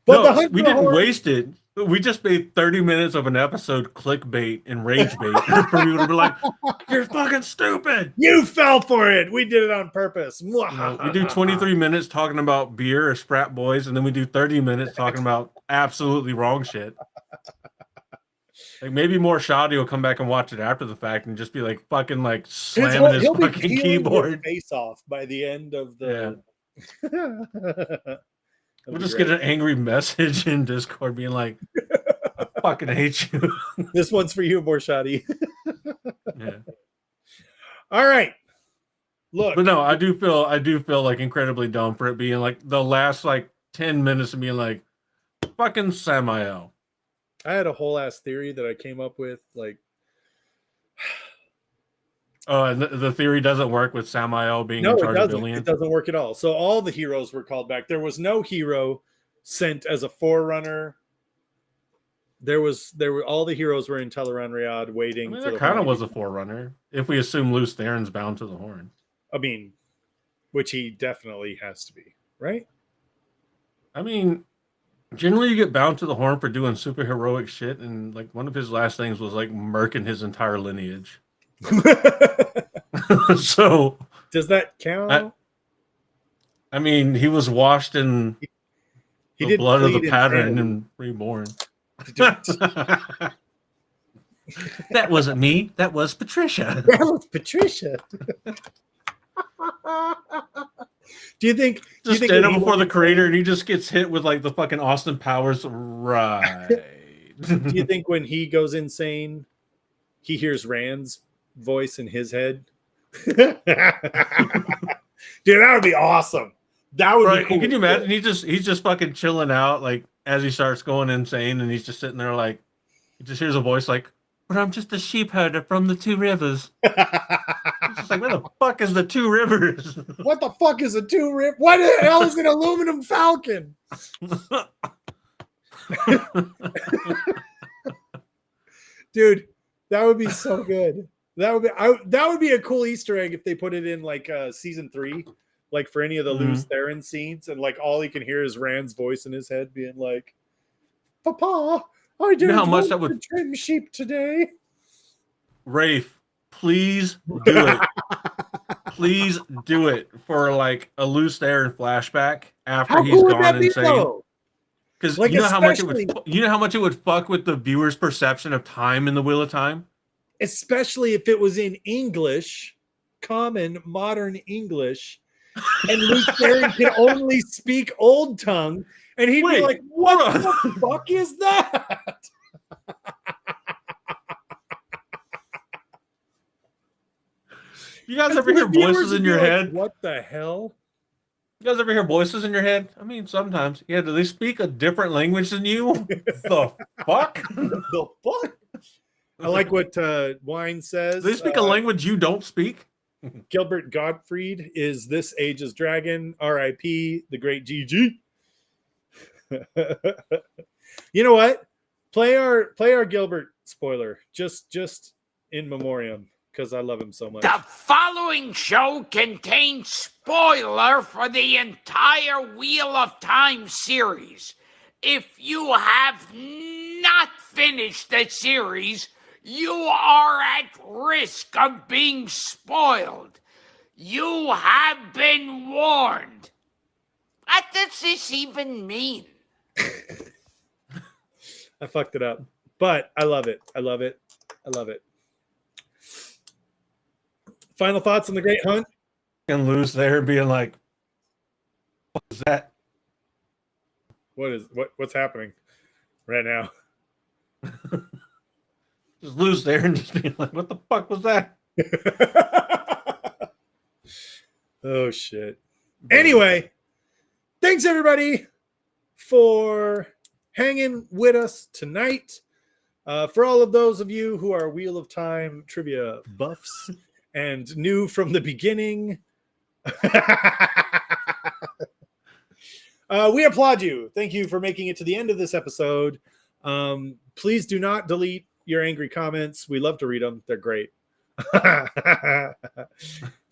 But no, we didn't waste it. We just made 30 minutes of an episode clickbait and rage bait for people to be like, you're fucking stupid. You fell for it. We did it on purpose. No, we do 23 minutes talking about beer as frat boys, and then we do 30 minutes talking about absolutely wrong shit. Like, maybe more Shadi will come back and watch it after the fact and just be like fucking like slamming his fucking keyboard face off by the end of the We'll just get an angry message in Discord being like, I fucking hate you. This one's for you, Morshadi. Yeah. All right. Look. But no, I do feel like incredibly dumb for it being like the last like 10 minutes of being like, fucking Samael. I had a whole ass theory that I came up with, like. Oh, and the theory doesn't work with Samael being in charge of Ilion? It doesn't work at all. So all the heroes were called back. There was no hero sent as a forerunner. All the heroes were in Teleran waiting. I mean, that kind of was a forerunner, if we assume Luce Theron's bound to the horn. I mean, which he definitely has to be, right? I mean, generally you get bound to the horn for doing super heroic shit, and like one of his last things was like murking his entire lineage. So does that count? I mean, he was washed in the blood of the pattern and reborn. That wasn't me. That was Patricia. That was Patricia. Do you think standing before the creator and he just gets hit with like the fucking Austin Powers? Right. Do you think when he goes insane, he hears Rand's voice in his head? Dude, that would be awesome. That would be cool. Can you imagine? He's just fucking chilling out, like as he starts going insane, and he's just sitting there, like he just hears a voice, like, "But I'm just a sheep herder from the two rivers." It's just like, where the fuck is the two rivers? What the fuck is a two rip? What the hell is an aluminum falcon? Dude, that would be so good. That would be a cool Easter egg if they put it in like season 3, like for any of the Luz Theron scenes, and like all he can hear is Rand's voice in his head being like, "Papa, I didn't how much want that would to trim sheep today." Rafe, please do it. Please do it for like a Luz Theron flashback after How he's cool would gone that be, insane. though? Because Like, you know how much it would fuck with the viewer's perception of time in the Wheel of Time. Especially if it was in English, common modern English, and Luke Theron can only speak Old Tongue, and he'd be like, "What the fuck is that?" You guys ever hear voices in your head? What the hell? You guys ever hear voices in your head? I mean, sometimes. Yeah, do they speak a different language than you? The fuck? The fuck? I like what Wine says. Do they speak a language you don't speak? Gilbert Gottfried is This Age's Dragon. R.I.P. The Great GG. You know what? Play our Gilbert spoiler just in memoriam, because I love him so much. The following show contains spoiler for the entire Wheel of Time series. If you have not finished the series, you are at risk of being spoiled. You have been warned. What does this even mean? I fucked it up, but I love it. I love it. I love it. Final thoughts on The Great Hunt? And Luz there being like, what is that? What's happening right now? Just Luz there and just being like, what the fuck was that? Oh shit. Anyway, thanks everybody for hanging with us tonight. For all of those of you who are Wheel of Time trivia buffs and new from the beginning, we applaud you. Thank you for making it to the end of this episode. Please do not delete your angry comments. We love to read them. They're great.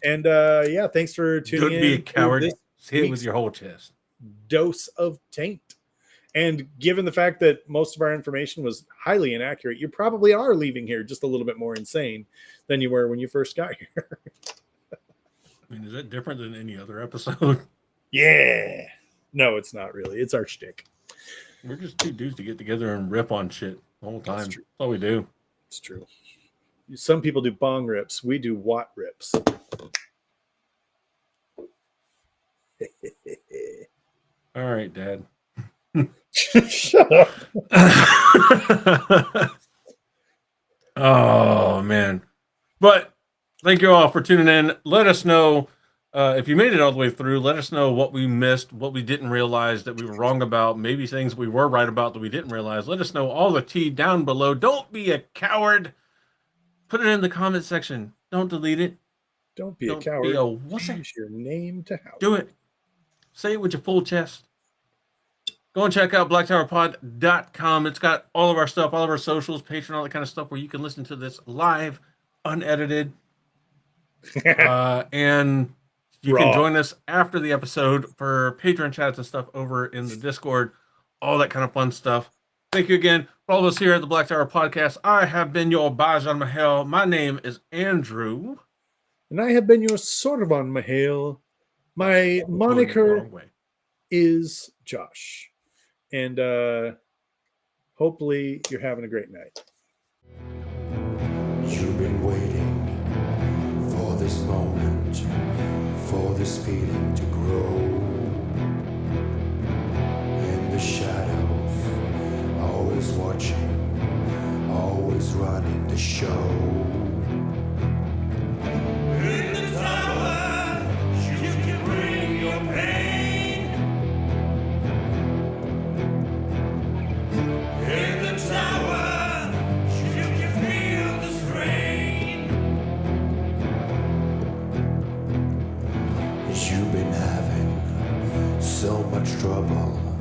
And yeah, thanks for tuning in. Don't be a coward. Say it with your whole chest. Dose of taint. And given the fact that most of our information was highly inaccurate, you probably are leaving here just a little bit more insane than you were when you first got here. I mean, is that different than any other episode? Yeah. No, it's not really. It's our shtick. We're just two dudes to get together and rip on shit the whole time. That's That's all we do. It's true. Some people do bong rips. We do watt rips. All right, Dad. Shut up. Oh, man. But thank you all for tuning in. Let us know if you made it all the way through. Let us know what we missed, what we didn't realize that we were wrong about, maybe things we were right about that we didn't realize. Let us know all the tea down below. Don't be a coward. Put it in the comment section. Don't delete it. Don't be Don't a coward. be a wussy. Change your name to Howard. Do it. Say it with your full chest. Go and check out blacktowerpod.com. It's got all of our stuff, all of our socials, Patreon, all that kind of stuff where you can listen to this live, unedited. And you can join us after the episode for Patreon chats and stuff over in the Discord, all that kind of fun stuff. Thank you again for all of us here at the Black Tower Podcast. I have been your Bajan Mahal. My name is Andrew. And I have been your Sorvan Mahale. My moniker is Josh. And hopefully you're having a great night. You've been waiting for this moment, for this feeling to grow. In the shadows, always watching the show. In the tower, you can bring your pain. In the tower, you can feel the strain. You've been having so much trouble